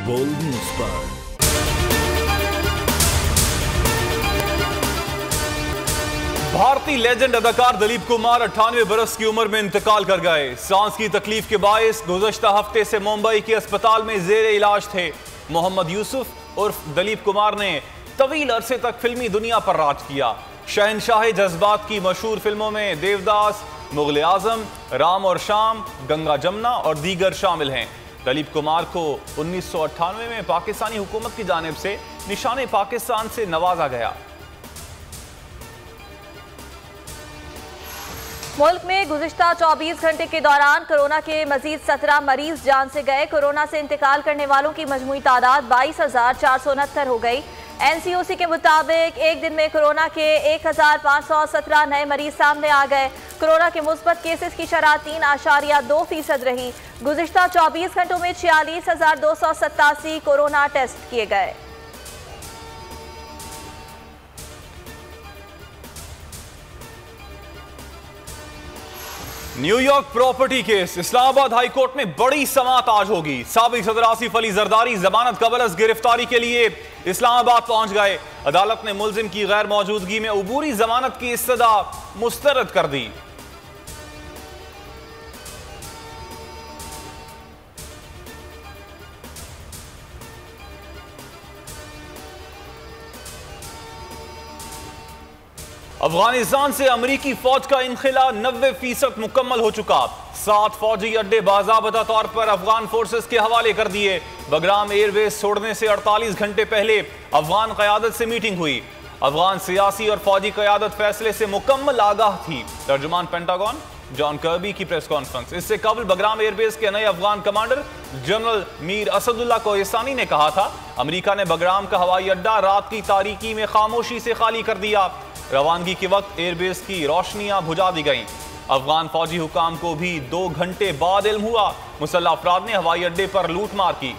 बोल न्यूज़ पर भारतीय लेजेंड अदाकार दिलीप कुमार 98 बरस की उम्र में इंतकाल कर गए। सांस की तकलीफ के बायस गुज़श्ता हफ्ते से मुंबई के अस्पताल में जेर इलाज थे। मोहम्मद यूसुफ उर्फ दिलीप कुमार ने तवील अरसे तक फिल्मी दुनिया पर राज किया। शहनशाह जज्बात की मशहूर फिल्मों में देवदास, मुगल आजम, राम और शाम, गंगा जमुना और दीगर शामिल हैं। दिलीप कुमार को 1998 में पाकिस्तानी हुकूमत की जानिब से निशाने पाकिस्तान से नवाजा गया। मुल्क में गुज़िश्ता 24 घंटे के दौरान कोरोना के मजीद 17 मरीज जान से गए। कोरोना से इंतकाल करने वालों की मजमूई तादाद 22,469 हो गई। NCOC के मुताबिक एक दिन में कोरोना के 1,517 नए मरीज सामने आ गए। कोरोना के मुस्बत केसेस की शरह 3.2% रही। गुज़िश्ता 24 घंटों में 46,287 कोरोना टेस्ट किए गए। New York property case, Islamabad high court में बड़ी समाअत आज होगी। साबिक सदर आसिफ अली जरदारी जमानत कबल गिरफ्तारी के लिए इस्लामाबाद पहुंच गए। अदालत ने मुल्जिम की गैर मौजूदगी में अबूरी जमानत की इस्तदा मुस्तरद कर दी। अफगानिस्तान से अमरीकी फौज का इनखिला 90% मुकम्मल हो चुका। 7 फौजी अड्डे बाज़ाबता तौर पर अफगान फोर्सेस के हवाले कर दिए। बगराम एयरबेस छोड़ने से 48 घंटे पहले अफगान क़यादत से मीटिंग हुई। अफगान सियासी और फौजी क़यादत फैसले से मुकम्मल आगाह थी। तर्जुमान पेंटागन जॉन कर्बी की प्रेस कॉन्फ्रेंस। इससे कबल बगराम एयरबेस के नए अफगान कमांडर जनरल मीर असदुल्ला कोहिस्तानी ने कहा था, अमरीका ने बगराम का हवाई अड्डा रात की तारीकी में खामोशी से खाली कर दिया। रवानगी के वक्त एयरबेस की रोशनियां बुझा दी गईं। अफगान फौजी हुकाम को भी 2 घंटे बाद इल्म हुआ। मुसल्लह अफराद ने हवाई अड्डे पर लूटमार की।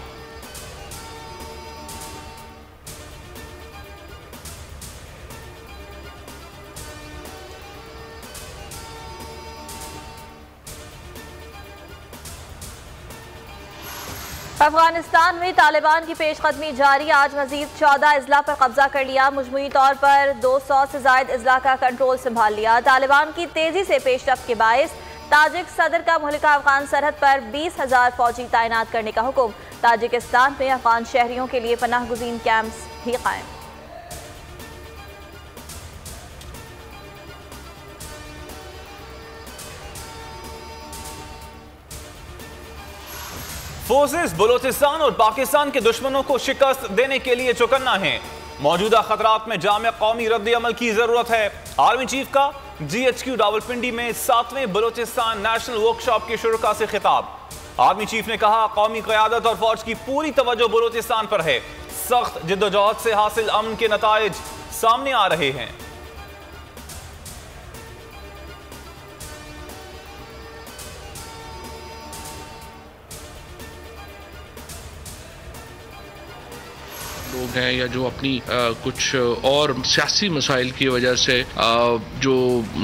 अफगानिस्तान में तालिबान की पेशकदमी जारी। आज मजीद 14 अजला पर कब्जा कर लिया। मजमूई तौर पर 200 से ज्यादा अजला का कंट्रोल संभाल लिया। तालिबान की तेजी से पेशरफ्त के बायस ताजिक सदर का मुल्का अफगान सरहद पर 20,000 फौजी तैनात करने का हुक्म। ताजिकिस्तान में अफगान शहरियों के लिए पनाह गुज़ीन कैंप्स भी कायम। फोर्सेस बलोचिस्तान और पाकिस्तान के दुश्मनों को शिकस्त देने के लिए चौकन्ना हैं। मौजूदा खतरात में जामे कौमी रद्द अमल की जरूरत है। आर्मी चीफ का GHQ रावलपिंडी में 7वें बलोचिस्तान नेशनल वर्कशॉप के शुरका से खिताब। आर्मी चीफ ने कहा, कौमी क़यादत और फौज की पूरी तवज्जो बलोचिस्तान पर है। सख्त जिद्दोजहद से हासिल अमन के नताइज सामने आ रहे हैं। लोग हैं या जो अपनी कुछ और सियासी मसाइल की वजह से जो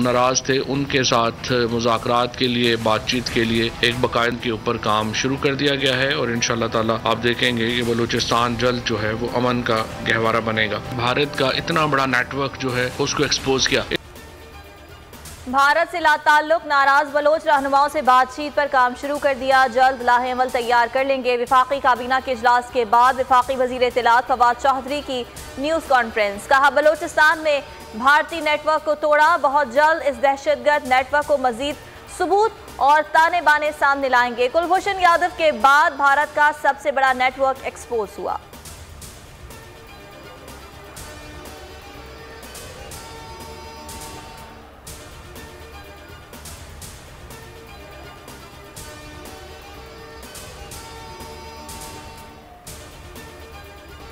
नाराज थे, उनके साथ मुज़ाकरात के लिए, बातचीत के लिए एक बाकायदगी के ऊपर काम शुरू कर दिया गया है। और इंशाअल्लाह ताला आप देखेंगे कि बलूचिस्तान जल्द जो है वो अमन का गहवारा बनेगा। भारत का इतना बड़ा नेटवर्क जो है उसको एक्सपोज किया। भारत से लाताल्लुक नाराज बलोच रहनुमाओं से बातचीत पर काम शुरू कर दिया। जल्द लाहे-अमल तैयार कर लेंगे। विफाकी काबीना के इजलास के बाद विफाकी वजीर इत्तलात फवाद चौधरी की न्यूज़ कॉन्फ्रेंस। कहा, बलोचिस्तान में भारतीय नेटवर्क को तोड़ा। बहुत जल्द इस दहशतगर्द नेटवर्क को मजीद सबूत और ताने बाने सामने लाएंगे। कुलभूषण यादव के बाद भारत का सबसे बड़ा नेटवर्क एक्सपोज हुआ।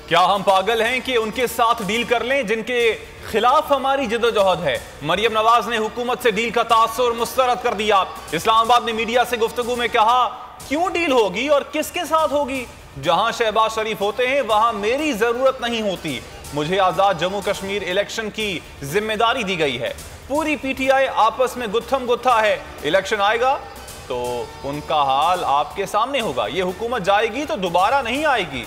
क्या हम पागल हैं कि उनके साथ डील कर लें जिनके खिलाफ हमारी जदोजहद है? मरियम नवाज ने हुकूमत से डील का तासुर मुस्तरद कर दिया। इस्लामाबाद ने मीडिया से गुफ्तगू में कहा, क्यों डील होगी और किसके साथ होगी? जहां शहबाज शरीफ होते हैं वहां मेरी जरूरत नहीं होती। मुझे आजाद जम्मू कश्मीर इलेक्शन की जिम्मेदारी दी गई है। पूरी PTI आपस में गुत्थम गुत्था है। इलेक्शन आएगा तो उनका हाल आपके सामने होगा। ये हुकूमत जाएगी तो दोबारा नहीं आएगी।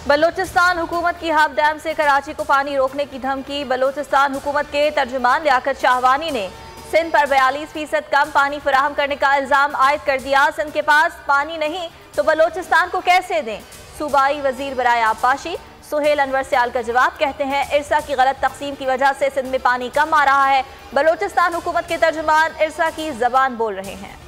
बलोचिस्तान हुकूमत की हाफ डैम से कराची को पानी रोकने की धमकी। बलोचिस्तान हुकूमत के तर्जुमान लियाकत शाहवानी ने सिंध पर 42% कम पानी फराहम करने का इल्जाम आयद कर दिया। सिंध के पास पानी नहीं तो बलोचिस्तान को कैसे दें? सूबाई वजीर बराए आबपाशी सुहेल अनवर सियाल का जवाब, कहते हैं इरसा की गलत तकसीम की वजह से सिंध में पानी कम आ रहा है। बलोचिस्तान हुकूमत के तर्जुमान इरसा की जबान बोल रहे हैं।